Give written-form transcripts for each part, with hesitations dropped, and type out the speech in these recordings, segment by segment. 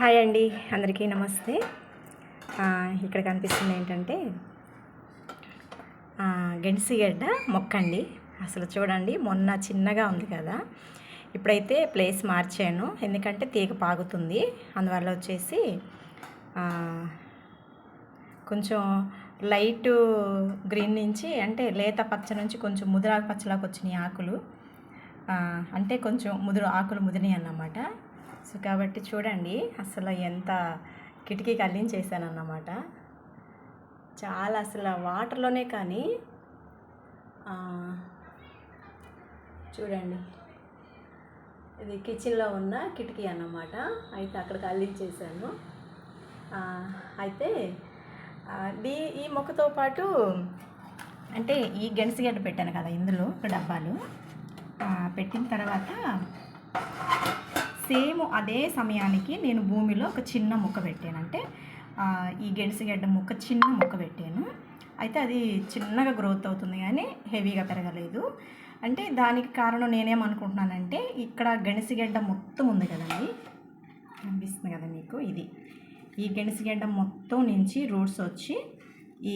Hi అండి, అందరికీ నమస్తే. ఇక్కడ కనిపిస్తుంది ఏంటంటే గెండ్సిగడ్డ మొక్క అండి. అసలు చూడండి, మొన్న చిన్నగా ఉంది కదా, ఇప్పుడైతే ప్లేస్ మార్చాను ఎందుకంటే తీగ పాగుతుంది. అందువల్ల వచ్చేసి కొంచెం లైట్ గ్రీన్ నుంచి అంటే లేత పచ్చ నుంచి కొంచెం ముదురాకు పచ్చలాగా వచ్చినాయి ఆకులు. అంటే కొంచెం ఆకులు ముదిరినాయి అన్నమాట. సో కాబట్టి చూడండి, అసలు ఎంత కిటికీకి అల్లించేసాను అన్నమాట. చాలా అసలు వాటర్లోనే కానీ చూడండి, ఇది కిచెన్లో ఉన్న కిటికీ అన్నమాట. అయితే అక్కడికి అల్లించేసాను. అయితే ఈ మొక్కతో పాటు అంటే ఈ గెండ్సిగడ్డ పెట్టాను కదా, ఇందులో డబ్బాలు పెట్టిన తర్వాత సేమ్ అదే సమయానికి నేను భూమిలో ఒక చిన్న మొక్క పెట్టాను. అంటే ఈ గెండ్సిగడ్డ మొక్క చిన్న మొక్క పెట్టాను. అయితే అది చిన్నగా గ్రోత్ అవుతుంది కానీ హెవీగా పెరగలేదు. అంటే దానికి కారణం నేనేమనుకుంటున్నానంటే, ఇక్కడ గెండ్సిగడ్డ మొత్తం ఉంది కదండి, కనిపిస్తుంది కదా మీకు, ఈ గెండ్సిగడ్డ మొత్తం నుంచి రూట్స్ వచ్చి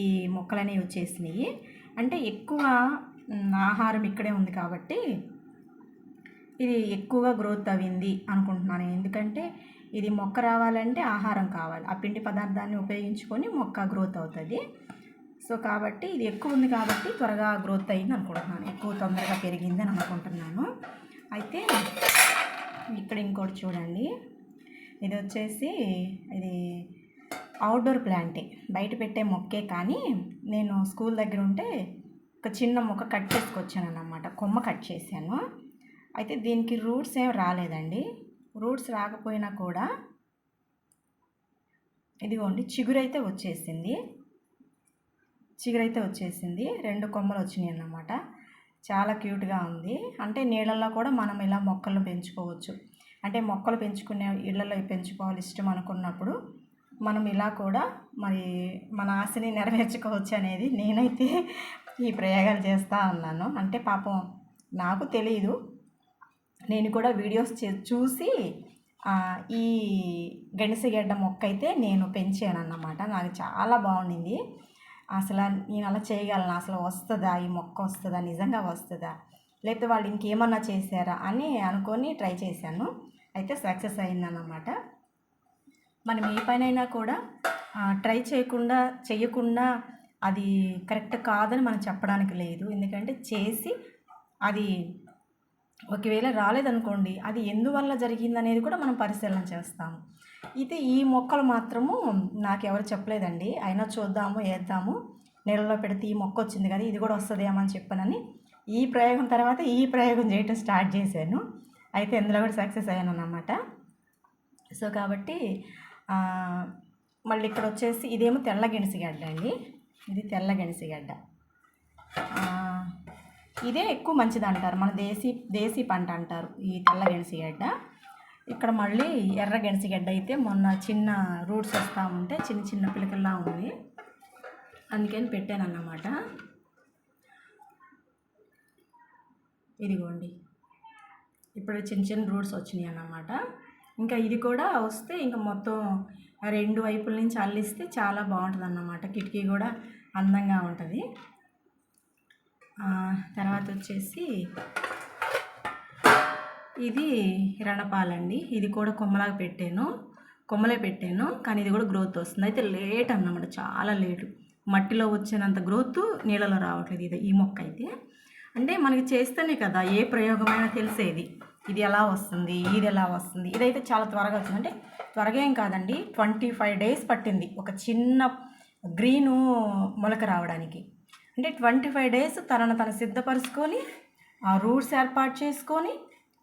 ఈ మొక్కలనేవి వచ్చేసినాయి. అంటే ఎక్కువ ఆహారం ఇక్కడే ఉంది కాబట్టి ఇది ఎక్కువగా గ్రోత్ అయింది అనుకుంటున్నాను. ఎందుకంటే ఇది మొక్క రావాలంటే ఆహారం కావాలి, ఆ పిండి పదార్థాన్ని ఉపయోగించుకొని మొక్క గ్రోత్ అవుతుంది. సో కాబట్టి ఇది ఎక్కువ ఉంది కాబట్టి త్వరగా గ్రోత్ అయింది అనుకుంటున్నాను, ఎక్కువ తొందరగా పెరిగిందని అనుకుంటున్నాను. అయితే ఇక్కడ ఇంకోటి చూడండి, ఇది వచ్చేసి ఇది అవుట్డోర్ ప్లాంటే, బయట పెట్టే మొక్కే. కానీ నేను స్కూల్ దగ్గర ఉంటే ఒక చిన్న మొక్క కట్ చేసుకొచ్చాను అన్నమాట, కొమ్మ కట్ చేశాను. అయితే దీనికి రూట్స్ ఏం రాలేదండి. రూట్స్ రాకపోయినా కూడా ఇదిగోండి చిగురైతే వచ్చేసింది. 2 కొమ్మలు వచ్చినాయి అన్నమాట. చాలా క్యూట్గా ఉంది. అంటే నీళ్ళల్లో కూడా మనం ఇలా మొక్కలను పెంచుకోవచ్చు. అంటే మొక్కలు పెంచుకునే ఇళ్ళలో పెంచుకోవాలి ఇష్టం అనుకున్నప్పుడు మనం ఇలా కూడా మరి మన ఆశని నెరవేర్చుకోవచ్చు అనేది నేనైతే ఈ ప్రయోగాలు చేస్తూ ఉన్నాను. అంటే పాపం నాకు తెలియదు, నేను కూడా వీడియోస్ చూసి ఈ గెండ్సిగడ్డ మొక్క అయితే నేను పెంచాను అన్నమాట. నాకు చాలా బాగుండింది. అసలు నేను అలా చేయగలను, అసలు వస్తుందా, ఈ మొక్క వస్తుందా, నిజంగా వస్తుందా, లేకపోతే వాళ్ళు ఇంకేమన్నా చేశారా అని అనుకొని ట్రై చేశాను. అయితే సక్సెస్ అయిందన్నమాట. మనం ఏ పనైనా కూడా ట్రై చేయకుండా అది కరెక్ట్ కాదని మనం చెప్పడానికి లేదు. ఎందుకంటే చేసి అది ఒకవేళ రాలేదనుకోండి, అది ఎందువల్ల జరిగిందనేది కూడా మనం పరిశీలన చేస్తాము. అయితే ఈ మొక్కలు మాత్రము నాకెవరు చెప్పలేదండి. అయినా చూద్దాము, వేద్దాము, నీళ్ళలో పెడితే ఈ మొక్క వచ్చింది కదా, ఇది కూడా వస్తుందేమో అని చెప్పానని ఈ ప్రయోగం తర్వాత ఈ ప్రయోగం చేయటం స్టార్ట్ చేశాను. అయితే ఇందులో కూడా సక్సెస్ అయ్యాను అన్నమాట. సో కాబట్టి మళ్ళీ ఇక్కడ వచ్చేసి ఇదేమో తెల్ల గెండ్సిగడ్డ అండి. ఇది తెల్ల గెండ్సిగడ్డ. ఇదే ఎక్కువ మంచిది అంటారు, మన దేశీ పంట అంటారు ఈ తెల్ల గెండ్సిగడ్డ. ఇక్కడ మళ్ళీ ఎర్ర గెండ్సిగడ్డ అయితే మొన్న చిన్న రూట్స్ వస్తూ ఉంటే చిన్న పిలకల్లా ఉంది, అందుకని పెట్టాను అన్నమాట. ఇదిగోండి, ఇప్పుడు చిన్న రూట్స్ వచ్చినాయి అన్నమాట. ఇంకా ఇది కూడా వస్తే ఇంకా మొత్తం 2 వైపుల నుంచి అల్లిస్తే చాలా బాగుంటుంది అన్నమాట. కిటికీ కూడా అందంగా ఉంటుంది. తర్వాత వచ్చేసి ఇది రణపాలండి. ఇది కూడా కొమ్మలే పెట్టాను కానీ ఇది కూడా గ్రోత్ వస్తుంది. అయితే లేట్ అన్నమాట, చాలా లేటు. మట్టిలో వచ్చినంత గ్రోత్ నీళ్ళలో రావట్లేదు ఇది, ఈ మొక్క అయితే. అంటే మనకి చేస్తేనే కదా ఏ ప్రయోగమైనా తెలిసేది, ఇది ఎలా వస్తుంది, ఇది ఎలా వస్తుంది. ఇదైతే చాలా త్వరగా వచ్చింది. అంటే త్వరగా ఏం కాదండి, 25 days పట్టింది ఒక చిన్న గ్రీను మొలక రావడానికి. అంటే 25 days తను సిద్ధపరుచుకొని ఆ రూట్స్ ఏర్పాటు చేసుకొని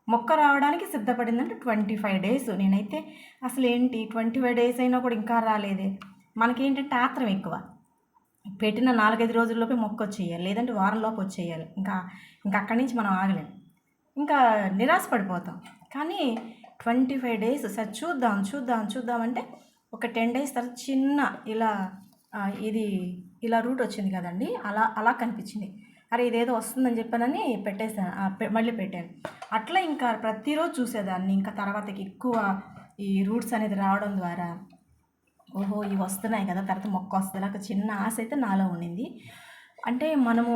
మొక్క రావడానికి సిద్ధపడిందంటే 25 days. నేనైతే అసలు ఏంటి 25 days అయినా కూడా ఇంకా రాలేదే. మనకేంటంటే ఆత్రం ఎక్కువ, పెట్టిన 4-5 రోజుల్లోపే మొక్క వచ్చేయాలి, లేదంటే వారంలోపు వచ్చేయాలి. ఇంకా అక్కడి నుంచి మనం ఆగలేము, ఇంకా నిరాశపడిపోతాం. కానీ 25 days సరే చూద్దాం అంటే ఒక 10 days తర్వాత చిన్న ఇలా రూట్ వచ్చింది కదండి, అలా కనిపించింది. అరే ఇదేదో వస్తుందని చెప్పానని పెట్టేశాను, మళ్ళీ పెట్టాను. అట్లా ఇంకా ప్రతిరోజు చూసేదాన్ని. ఇంకా తర్వాతకి ఈ రూట్స్ అనేది రావడం ద్వారా ఓహో ఇవి వస్తున్నాయి కదా, తర్వాత మొక్క వస్తుంది, ఒక చిన్న ఆశ అయితే నాలో ఉండింది. అంటే మనము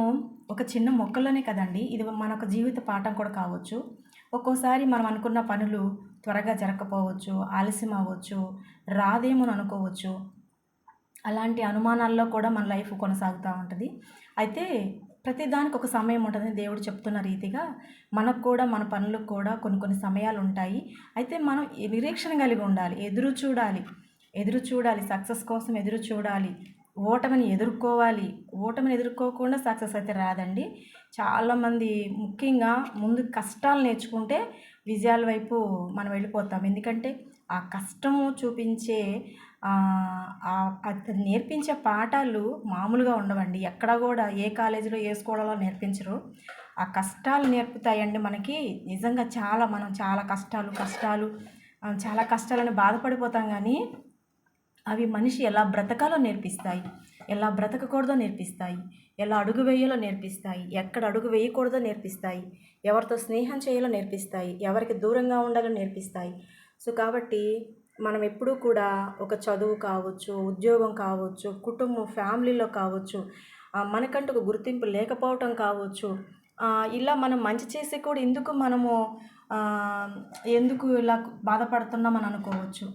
ఒక చిన్న మొక్కలోనే కదండి, ఇది మన ఒక జీవిత పాఠం కూడా కావచ్చు. ఒక్కోసారి మనం అనుకున్న పనులు త్వరగా జరగకపోవచ్చు, ఆలస్యం అవ్వచ్చు, రాదేమో అనుకోవచ్చు. అలాంటి అనుమానాల్లో కూడా మన లైఫ్ కొనసాగుతూ ఉంటుంది. అయితే ప్రతిదానికి ఒక సమయం ఉంటుంది. దేవుడు చెప్తున్న రీతిగా మనకు కూడా మన పనులకు కూడా కొన్ని కొన్ని సమయాలు ఉంటాయి. అయితే మనం నిరీక్షణ కలిగి ఉండాలి, ఎదురు చూడాలి, సక్సెస్ కోసం ఎదురు చూడాలి, ఓటమిని ఎదుర్కోవాలి. ఓటమిని ఎదుర్కోకుండా సక్సెస్ అయితే రాదండి. చాలామంది ముఖ్యంగా ముందు కష్టాలు నేర్చుకుంటే విజయాల వైపు మనం వెళ్ళిపోతాం. ఎందుకంటే ఆ కష్టము చూపించే అది నేర్పించే పాఠాలు మామూలుగా ఉండవండి. ఎక్కడ కూడా ఏ కాలేజీలో ఏ స్కూళ్ళలో నేర్పించరు. ఆ కష్టాలు నేర్పుతాయండి మనకి. నిజంగా మనం చాలా చాలా కష్టాలని బాధపడిపోతాం. కానీ అవి మనిషి ఎలా బ్రతకాలో నేర్పిస్తాయి, ఎలా బ్రతకకూడదో నేర్పిస్తాయి, ఎలా అడుగు వేయాలో నేర్పిస్తాయి, ఎక్కడ అడుగు వేయకూడదో నేర్పిస్తాయి, ఎవరితో స్నేహం చేయాలో నేర్పిస్తాయి, ఎవరికి దూరంగా ఉండాలో నేర్పిస్తాయి. సో కాబట్టి మనం ఎప్పుడూ కూడా ఒక చదువు కావచ్చు, ఉద్యోగం కావచ్చు, కుటుంబం ఫ్యామిలీలో కావచ్చు, మనకంటూ ఒక గుర్తింపు లేకపోవటం కావచ్చు, ఇలా మనం మంచి చేసి కూడా ఎందుకు ఇలా బాధపడుతున్నామని అనుకోవచ్చు.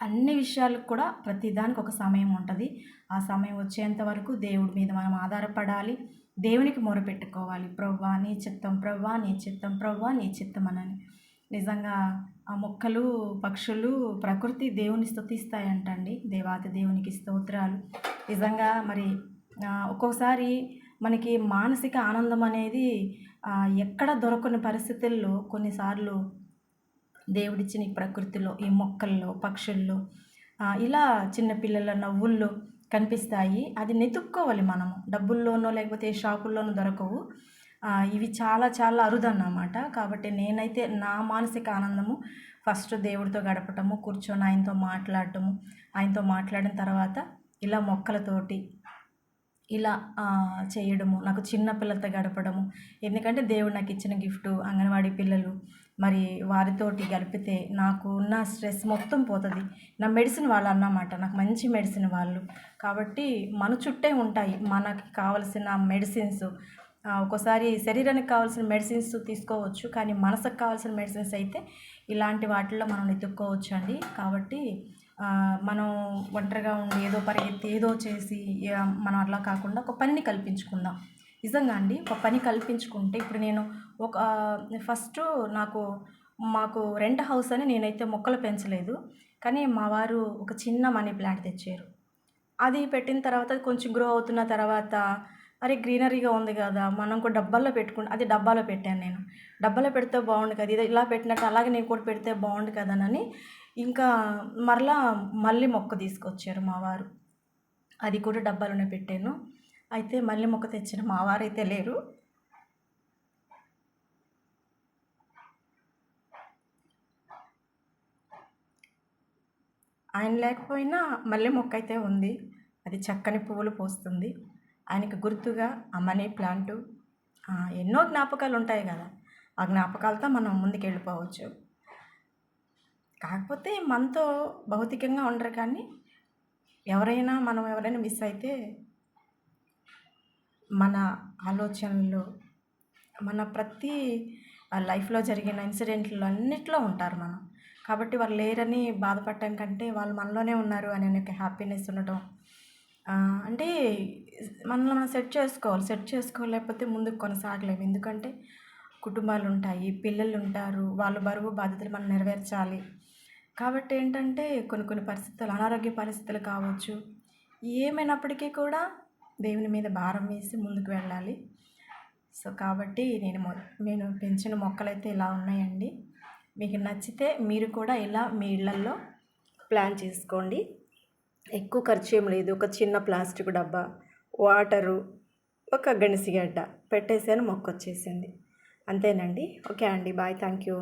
అన్ని విషయాలకు కూడా ప్రతిదానికి ఒక సమయం ఉంటుంది. ఆ సమయం వచ్చేంత వరకు దేవుడి మీద మనం ఆధారపడాలి, దేవునికి మొరపెట్టుకోవాలి. ప్రభువా నీ చిత్తం, ప్రభువా నీ చిత్తం, ప్రభువా నీ చిత్తం అనని. నిజంగా ఆ మొక్కలు, పక్షులు, ప్రకృతి దేవుని స్తుతిస్తాయంటండి. దేవాతి దేవునికి స్తోత్రాలు. నిజంగా మరి ఒక్కోసారి మనకి మానసిక ఆనందం అనేది ఎక్కడ దొరకని పరిస్థితుల్లో కొన్నిసార్లు దేవుడిచ్చిన ఈ ప్రకృతిలో, ఈ మొక్కల్లో, పక్షుల్లో, ఇలా చిన్నపిల్లల నవ్వుల్లో కనిపిస్తాయి. అది వెతుక్కోవాలి మనము. డబ్బుల్లోనో లేకపోతే షాపుల్లోనో దొరకవు. ఇవి చాలా చాలా అరుదన్నమాట. కాబట్టి నేనైతే నా మానసిక ఆనందము ఫస్ట్ దేవుడితో గడపటము, కూర్చొని ఆయనతో మాట్లాడటము, ఆయనతో మాట్లాడిన తర్వాత ఇలా మొక్కలతోటి ఇలా చేయడము, నాకు చిన్న పిల్లలతో గడపడము. ఎందుకంటే దేవుడు నాకు ఇచ్చిన గిఫ్టు అంగన్వాడీ పిల్లలు. మరి వారితోటి గడిపితే నాకు ఉన్న స్ట్రెస్ మొత్తం పోతుంది. నా మెడిసిన్ వాళ్ళు అన్నమాట, నాకు మంచి మెడిసిన్ వాళ్ళు. కాబట్టి మన చుట్టే ఉంటాయి మనకి కావలసిన మెడిసిన్స్. ఒక్కోసారి శరీరానికి కావాల్సిన మెడిసిన్స్ తీసుకోవచ్చు, కానీ మనసుకు కావాల్సిన మెడిసిన్స్ అయితే ఇలాంటి వాటిల్లో మనం వెతుక్కోవచ్చు అండి. కాబట్టి మనం ఒంటరిగా ఉండి ఏదో పరిగెత్తి ఏదో చేసి మనం అట్లా కాకుండా ఒక పనిని కల్పించుకుందాం. నిజంగా అండి, ఒక పని కల్పించుకుంటే ఇప్పుడు నేను ఫస్ట్ మాకు రెంట్ హౌస్ అని నేనైతే మొక్కలు పెంచలేదు. కానీ మా వారు ఒక చిన్న మనీ ప్లాంట్ తెచ్చారు. అది పెట్టిన తర్వాత కొంచెం గ్రో అవుతున్న తర్వాత అరే గ్రీనరీగా ఉంది కదా, మనం కూడా డబ్బాల్లో అది డబ్బాలో పెట్టాను నేను. డబ్బాలో పెడితే బాగుండు కదా, ఇది ఇలా పెట్టినట్టు అలాగే నేను కూడా పెడితే బాగుండు కదనని ఇంకా మళ్ళీ మొక్క తీసుకొచ్చారు మా వారు. అది కూడా డబ్బాలోనే పెట్టాను. అయితే మళ్ళీ మొక్క తెచ్చిన మా వారైతే లేరు. ఆయన లేకపోయినా మల్లె మొక్క అయితే ఉంది. అది చక్కని పువ్వులు పోస్తుంది. ఆయనకు గుర్తుగా ఆ మనీ ప్లాంటు, ఎన్నో జ్ఞాపకాలు ఉంటాయి కదా, ఆ జ్ఞాపకాలతో మనం ముందుకెళ్ళిపోవచ్చు. కాకపోతే మనతో భౌతికంగా ఉండరు, కానీ మనం ఎవరైనా మిస్ అయితే మన ఆలోచనలు, మన ప్రతి లైఫ్లో జరిగిన ఇన్సిడెంట్లు అన్నిట్లో ఉంటారు మనం. కాబట్టి వాళ్ళు లేరని బాధపడటం కంటే వాళ్ళు మనలోనే ఉన్నారు అనే ఒక హ్యాపీనెస్ ఉండటం. అంటే మనల్ని మనం సెట్ చేసుకోలేకపోతే ముందుకు కొనసాగలేము. ఎందుకంటే కుటుంబాలు ఉంటాయి, పిల్లలు ఉంటారు, వాళ్ళ బరువు బాధ్యతలు మనం నెరవేర్చాలి. కాబట్టి ఏంటంటే కొన్ని పరిస్థితులు, అనారోగ్య పరిస్థితులు కావచ్చు, ఏమైనప్పటికీ కూడా దేవుని మీద భారం వేసి ముందుకు వెళ్ళాలి. సో కాబట్టి నేను పెంచిన మొక్కలైతే ఇలా ఉన్నాయండి. మీకు నచ్చితే మీరు కూడా ఇలా మీ ఇళ్ళల్లో ప్లాన్ చేసుకోండి. ఎక్కువ ఖర్చు ఏం లేదు. ఒక చిన్న ప్లాస్టిక్ డబ్బా, వాటరు, ఒక గణిసిగడ్డ పెట్టేసాను, మొక్క వచ్చేసింది. అంతేనండి. ఓకే అండి, బాయ్, థ్యాంక్ యూ.